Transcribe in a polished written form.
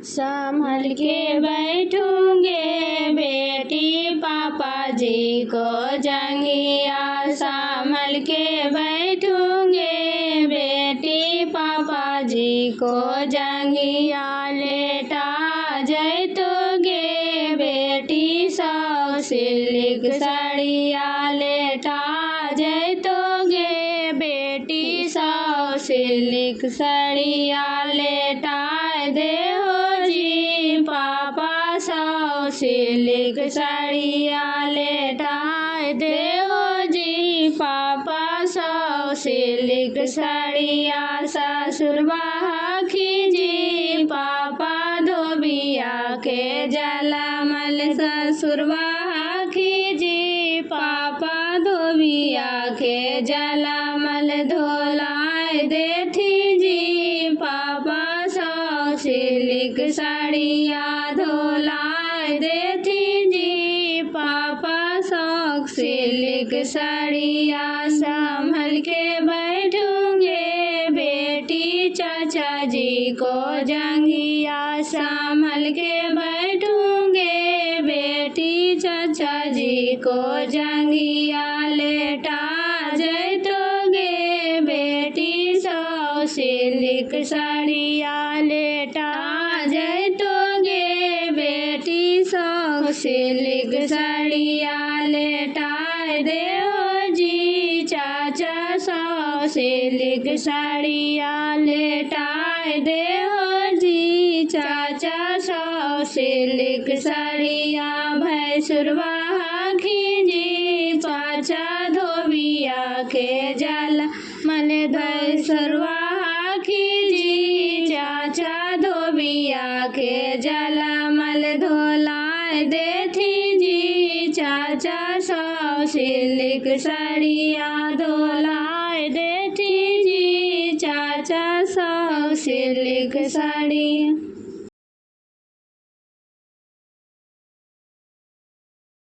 संभल के बैठूंगे बेटी पापा जी को जंगिया, संभल के बैठूंगे बेटी पापा जी को जंगिया, लेटा जैतोगे बेटी सौ सिल्क साड़िया, लेटा जैतोगे बेटी सौ सिल्क साड़िया, लेटा दे हो जी पापा सौ सिल्क साड़िया, लेटा दे हो जी पापा सौ सिल्क साड़िया, ससुरबा खींची पापा धोबिया के जलामल, ससुरबा खींची पापा धोबिया के जलामल, धोलाए देथी जी पापा सौ सिल्क साड़िया, धोलाए देथी जी पापा सौ सिल्क साड़िया, संभल के बैठूंगे बेटी चाचा जी को जंगिया, संभल के बैठूंगे बेटी चाचा जी को जंगिया, लेटा जैतोगे बेटी सौ सिल्क साड़िया, लेटा जैतोगे बेटी सौ सिल्क साड़िया, लेटा दे हो जी चाचा सौ सिल्क साड़िया, लेटा दे हो जी चाचा सौ सिल्क साड़िया, भैंसुरवा खींची चाचा धोबिया के जल मल, भैंसुरवा खींची चाचा धोबिया के जलामल, धोलाए देथी जी चाचा सौ सिल्क साड़िया, धोलाए देथी जी चाचा सौ सिल्क साड़िया।